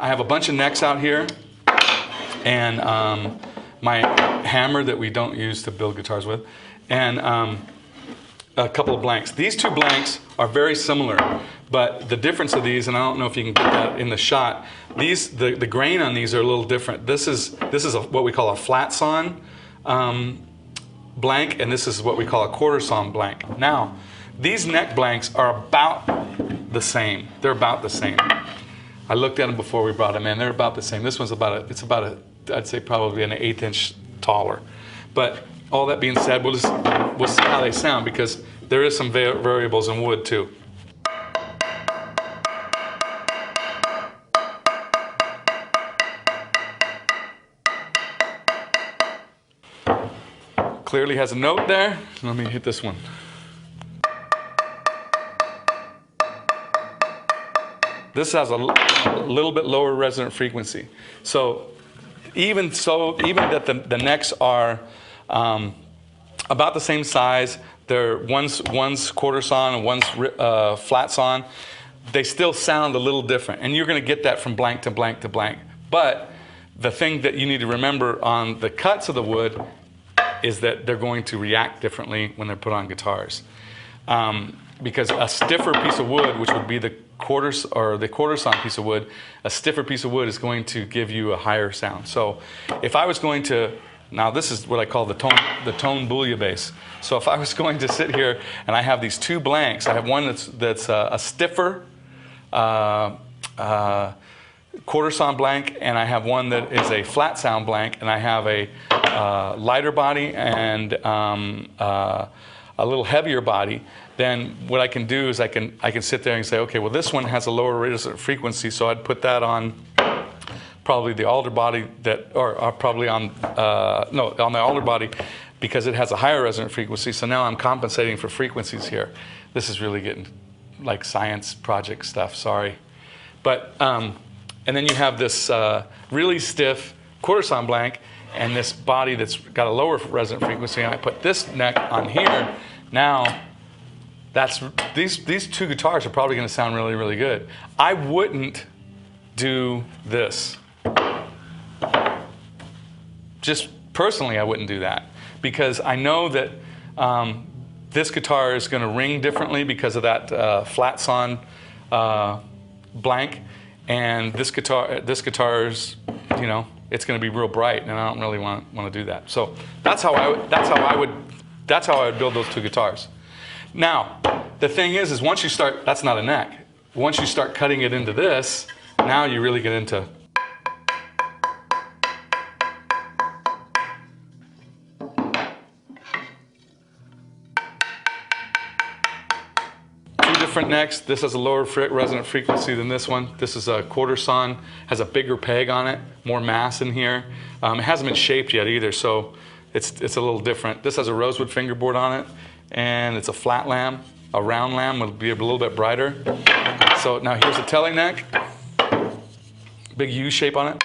I have a bunch of necks out here, and my hammer that we don't use to build guitars with, and a couple of blanks. These two blanks are very similar, but the difference of these, and I don't know if you can get that in the shot, the grain on these are a little different. This is what we call a flat sawn blank, and this is what we call a quarter sawn blank. Now, these neck blanks are about the same. They're about the same. I looked at them before we brought them in. They're about the same. This one's I'd say probably an 1/8 inch taller. But all that being said, we'll see how they sound, because there is some variables in wood too. Clearly has a note there. Let me hit this one. This has a little bit lower resonant frequency. So even that the necks are about the same size, they're one's quarter sawn and one's flat sawn, they still sound a little different. And you're going to get that from blank to blank to blank. But the thing that you need to remember on the cuts of the wood is that they're going to react differently when they're put on guitars. Because a stiffer piece of wood, which would be the quarter sawn piece of wood, a stiffer piece of wood is going to give you a higher sound. So if I was going to, now this is what I call the tone bouillabaisse. So if I was going to sit here and I have these two blanks, I have one that's a stiffer quarter sawn blank, and I have one that is a flat sound blank, and I have a lighter body and a little heavier body, then what I can do is I can sit there and say, okay, well, this one has a lower resonant frequency, so I'd put that on probably the alder body or probably on the alder body, because it has a higher resonant frequency. So now I'm compensating for frequencies here. This is really getting like science project stuff. Sorry, but and then you have this really stiff quarter sawn blank and this body that's got a lower resonant frequency, and I put this neck on here. Now, these two guitars are probably going to sound really, really good. I wouldn't do this. Just personally, I wouldn't do that, because I know that this guitar is going to ring differently because of that flat sawn blank, and this guitar's, you know, it's going to be real bright, and I don't really want to do that. So that's how I would build those two guitars. Now, the thing is once you start, that's not a neck. Once you start cutting it into this, now you really get into different necks. This has a lower resonant frequency than this one. This is a quarter sawn, has a bigger peg on it, more mass in here. It hasn't been shaped yet either, so it's a little different. This has a rosewood fingerboard on it, and it's a flat lamb. A round lamb would be a little bit brighter. So now here's a telly neck, big U shape on it.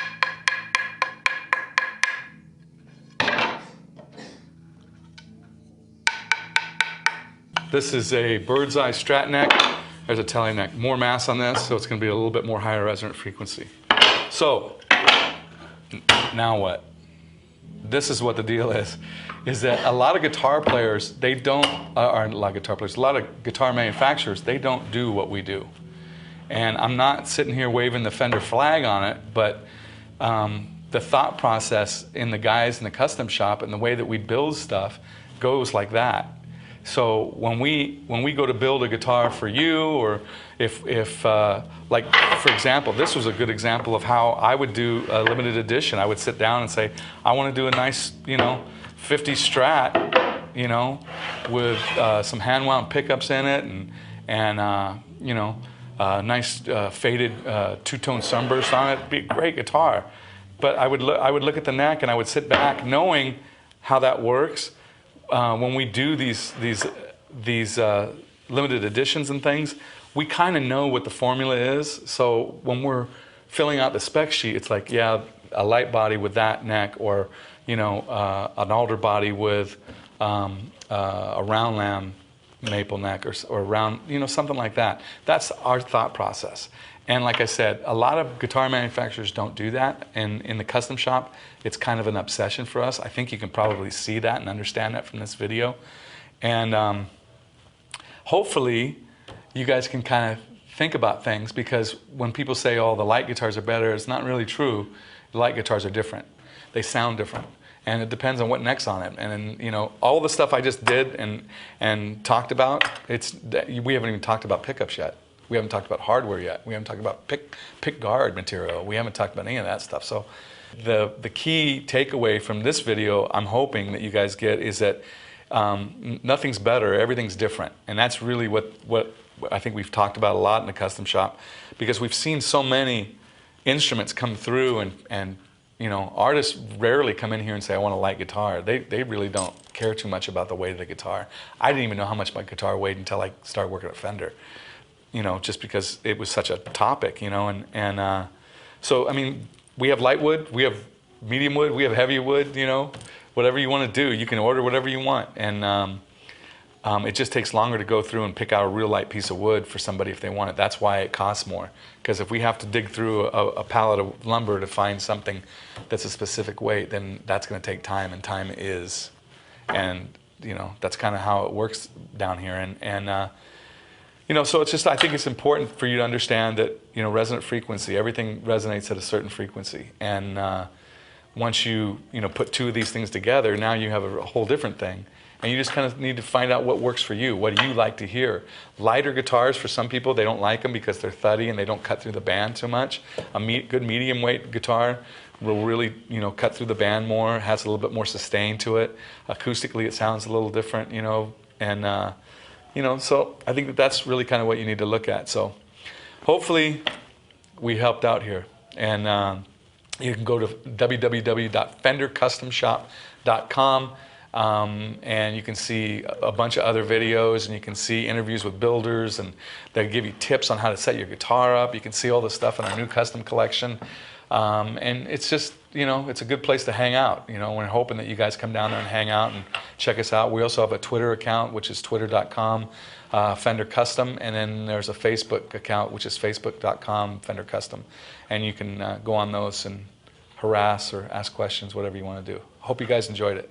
This is a bird's eye strat neck. There's a telly neck. More mass on this, so it's going to be a little bit more higher resonant frequency. So now what? This is what the deal is that a lot of guitar players, a lot of guitar manufacturers, they don't do what we do. And I'm not sitting here waving the Fender flag on it, but the thought process in the guys in the custom shop and the way that we build stuff goes like that. So when we go to build a guitar for you, or if like for example, this was a good example of how I would do a limited edition. I would sit down and say, I want to do a nice, 50 Strat, with some hand wound pickups in it, and nice faded two-tone sunburst on it. It'd be a great guitar. But I would look at the neck, and I would sit back knowing how that works. When we do these limited editions and things, we kind of know what the formula is. So when we're filling out the spec sheet, it's like, yeah, a light body with that neck, or an alder body with a round lamb maple neck or round, something like that. That's our thought process. And like I said, a lot of guitar manufacturers don't do that. And in the custom shop, it's kind of an obsession for us. I think you can probably see that and understand that from this video. And hopefully, you guys can kind of think about things, because when people say, oh, the light guitars are better, it's not really true. The light guitars are different. They sound different. And it depends on what neck's on it. And all the stuff I just did and talked about, we haven't even talked about pickups yet. We haven't talked about hardware yet. We haven't talked about pick guard material. We haven't talked about any of that stuff. So the key takeaway from this video, I'm hoping that you guys get, is that nothing's better, everything's different. And that's really what I think we've talked about a lot in the custom shop, because we've seen so many instruments come through, and artists rarely come in here and say, I want a light guitar. They really don't care too much about the weight of the guitar. I didn't even know how much my guitar weighed until I started working at Fender, just because it was such a topic, so, I mean, we have light wood, we have medium wood, we have heavy wood, whatever you want to do, you can order whatever you want. And it just takes longer to go through and pick out a real light piece of wood for somebody if they want it. That's why it costs more. Because if we have to dig through a pallet of lumber to find something that's a specific weight, then that's going to take time, and time is. And, that's kind of how it works down here. And so it's just, I think it's important for you to understand that, resonant frequency, everything resonates at a certain frequency. And once you, put two of these things together, now you have a whole different thing. And you just kind of need to find out what works for you. What do you like to hear? Lighter guitars, for some people, they don't like them because they're thuddy and they don't cut through the band too much. A good medium weight guitar will really, cut through the band more, has a little bit more sustain to it. Acoustically, it sounds a little different, and so I think that's really kind of what you need to look at. So hopefully we helped out here. And you can go to www.fendercustomshop.com. And you can see a bunch of other videos, and you can see interviews with builders, and they give you tips on how to set your guitar up. You can see all the stuff in our new custom collection. And it's just, it's a good place to hang out. We're hoping that you guys come down there and hang out and check us out. We also have a Twitter account, which is twitter.com Fender Custom, and then there's a Facebook account, which is facebook.com Fender Custom. And you can go on those and harass or ask questions, whatever you want to do. Hope you guys enjoyed it.